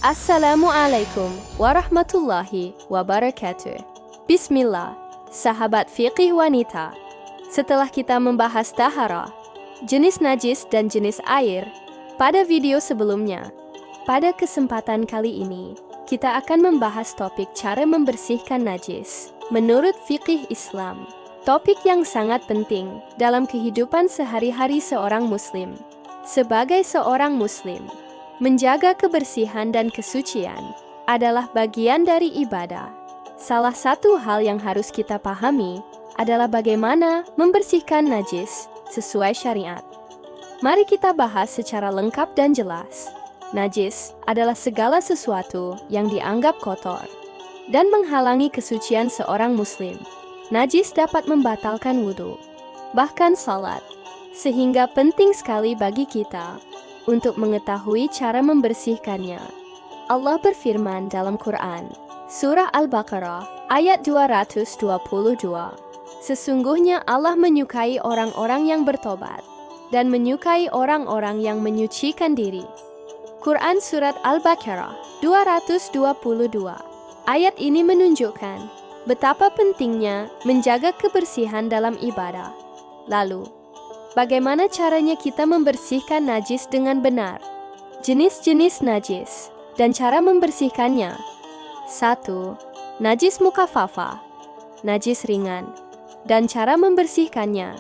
Assalamualaikum warahmatullahi wabarakatuh. Bismillah, sahabat fiqih wanita. Setelah kita membahas taharah, jenis najis dan jenis air, pada video sebelumnya, pada kesempatan kali ini, kita akan membahas topik cara membersihkan najis menurut fiqih Islam. Topik yang sangat penting dalam kehidupan sehari-hari seorang muslim. Sebagai seorang muslim, menjaga kebersihan dan kesucian adalah bagian dari ibadah. Salah satu hal yang harus kita pahami adalah bagaimana membersihkan najis sesuai syariat. Mari kita bahas secara lengkap dan jelas. Najis adalah segala sesuatu yang dianggap kotor dan menghalangi kesucian seorang muslim. Najis dapat membatalkan wudhu, bahkan salat, sehingga penting sekali bagi kita untuk mengetahui cara membersihkannya. Allah berfirman dalam Quran, Surah Al-Baqarah, ayat 222. Sesungguhnya Allah menyukai orang-orang yang bertobat dan menyukai orang-orang yang menyucikan diri. Quran Surat Al-Baqarah 222. Ayat ini menunjukkan betapa pentingnya menjaga kebersihan dalam ibadah. Lalu, bagaimana caranya kita membersihkan najis dengan benar? Jenis-jenis najis dan cara membersihkannya. 1. Najis mukhafafah, najis ringan, dan cara membersihkannya.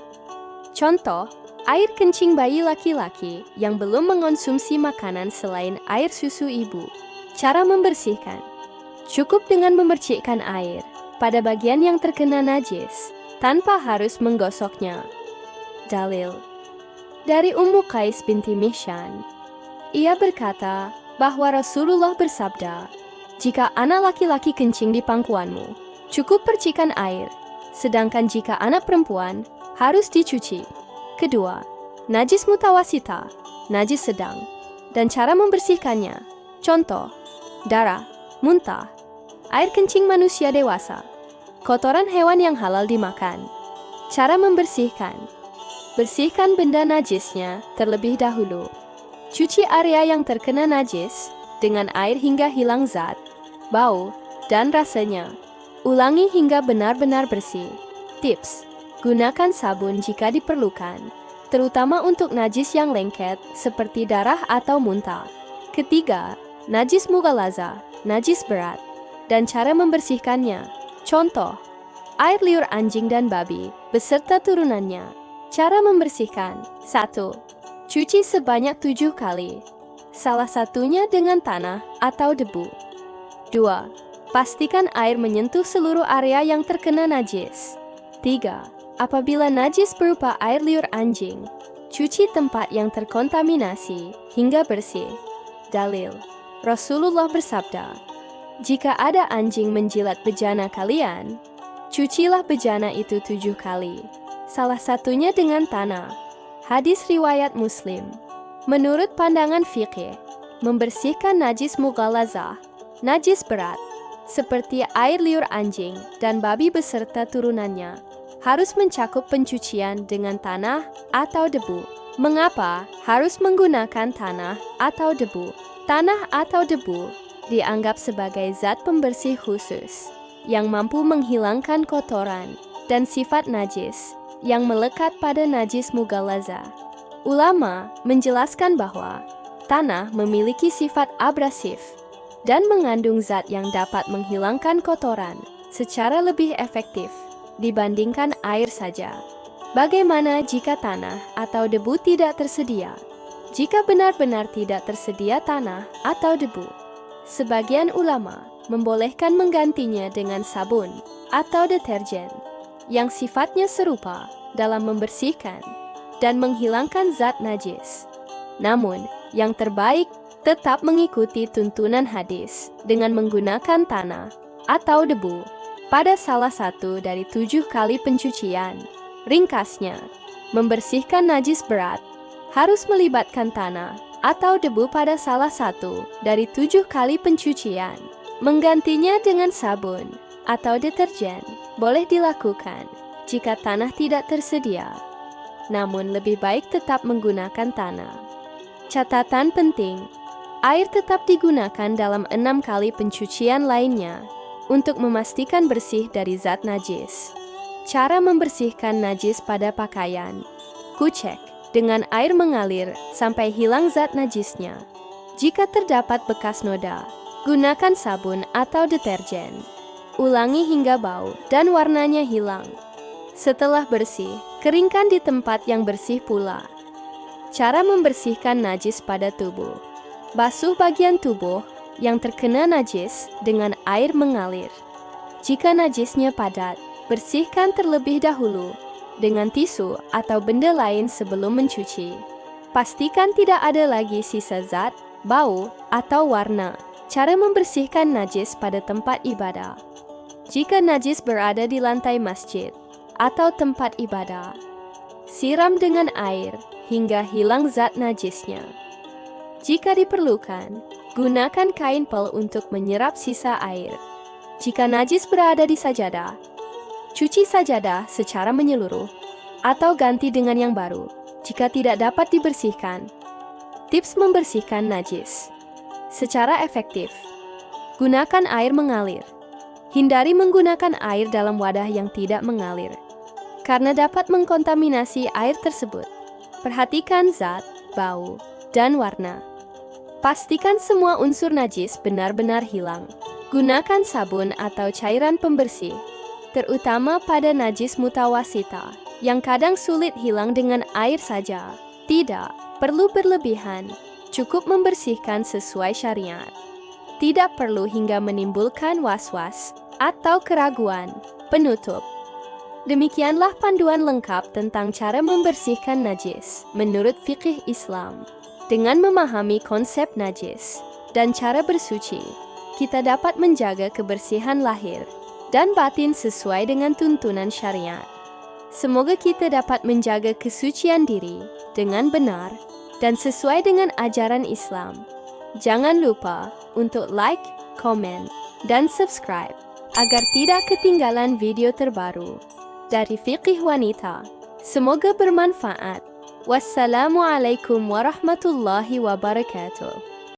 Contoh, air kencing bayi laki-laki yang belum mengonsumsi makanan selain air susu ibu. Cara membersihkan. Cukup dengan memercikkan air pada bagian yang terkena najis, tanpa harus menggosoknya. Dalil dari Ummu Qais binti Mihshan. Ia berkata bahwa Rasulullah bersabda, jika anak laki-laki kencing di pangkuanmu, cukup percikan air, sedangkan jika anak perempuan, harus dicuci. Kedua, najis mutawasita, najis sedang, dan cara membersihkannya. Contoh, darah, muntah, air kencing manusia dewasa, kotoran hewan yang halal dimakan. Cara membersihkan. Bersihkan benda najisnya terlebih dahulu. Cuci area yang terkena najis dengan air hingga hilang zat, bau, dan rasanya. Ulangi hingga benar-benar bersih. Tips: gunakan sabun jika diperlukan, terutama untuk najis yang lengket seperti darah atau muntah. Ketiga, najis mughalazah, najis berat, dan cara membersihkannya. Contoh, air liur anjing dan babi beserta turunannya. Cara membersihkan. 1. Cuci sebanyak 7 kali. Salah satunya dengan tanah atau debu. 2. Pastikan air menyentuh seluruh area yang terkena najis. 3. Apabila najis berupa air liur anjing, cuci tempat yang terkontaminasi hingga bersih. Dalil. Rasulullah bersabda, jika ada anjing menjilat bejana kalian, cucilah bejana itu 7 kali. Salah satunya dengan tanah. Hadis riwayat Muslim. Menurut pandangan fikih, membersihkan najis mughalazah, najis berat, seperti air liur anjing dan babi beserta turunannya, harus mencakup pencucian dengan tanah atau debu. Mengapa harus menggunakan tanah atau debu? Tanah atau debu dianggap sebagai zat pembersih khusus yang mampu menghilangkan kotoran dan sifat najis yang melekat pada najis mughalazah. Ulama menjelaskan bahwa tanah memiliki sifat abrasif dan mengandung zat yang dapat menghilangkan kotoran secara lebih efektif dibandingkan air saja. Bagaimana jika tanah atau debu tidak tersedia? Jika benar-benar tidak tersedia tanah atau debu, sebagian ulama membolehkan menggantinya dengan sabun atau deterjen yang sifatnya serupa dalam membersihkan dan menghilangkan zat najis. Namun, yang terbaik tetap mengikuti tuntunan hadis dengan menggunakan tanah atau debu pada salah satu dari 7 kali pencucian. Ringkasnya, membersihkan najis berat harus melibatkan tanah atau debu pada salah satu dari 7 kali pencucian. Menggantinya dengan sabun atau deterjen boleh dilakukan jika tanah tidak tersedia. Namun lebih baik tetap menggunakan tanah. Catatan penting, Air tetap digunakan dalam 6 kali pencucian lainnya untuk memastikan bersih dari zat najis. Cara membersihkan najis pada pakaian. Kucek dengan air mengalir sampai hilang zat najisnya. Jika terdapat bekas noda, gunakan sabun atau deterjen. Ulangi hingga bau dan warnanya hilang. Setelah bersih, keringkan di tempat yang bersih pula. Cara membersihkan najis pada tubuh. Basuh bagian tubuh yang terkena najis dengan air mengalir. Jika najisnya padat, bersihkan terlebih dahulu dengan tisu atau benda lain sebelum mencuci. Pastikan tidak ada lagi sisa zat, bau, atau warna. Cara membersihkan najis pada tempat ibadah. Jika najis berada di lantai masjid atau tempat ibadah, siram dengan air hingga hilang zat najisnya. Jika diperlukan, gunakan kain pel untuk menyerap sisa air. Jika najis berada di sajadah, cuci sajadah secara menyeluruh atau ganti dengan yang baru jika tidak dapat dibersihkan. Tips membersihkan najis secara efektif. Gunakan air mengalir. Hindari menggunakan air dalam wadah yang tidak mengalir, karena dapat mengkontaminasi air tersebut. Perhatikan zat, bau, dan warna. Pastikan semua unsur najis benar-benar hilang. Gunakan sabun atau cairan pembersih, terutama pada najis mutawasita, yang kadang sulit hilang dengan air saja. Tidak perlu berlebihan, cukup membersihkan sesuai syariat. Tidak perlu hingga menimbulkan was-was atau keraguan. Penutup. Demikianlah panduan lengkap tentang cara membersihkan najis menurut fikih Islam. Dengan memahami konsep najis dan cara bersuci, kita dapat menjaga kebersihan lahir dan batin sesuai dengan tuntunan syariat. Semoga kita dapat menjaga kesucian diri dengan benar dan sesuai dengan ajaran Islam. Jangan lupa untuk like, komen, dan subscribe agar tidak ketinggalan video terbaru dari Fiqih Wanita. Semoga bermanfaat. Wassalamualaikum warahmatullahi wabarakatuh.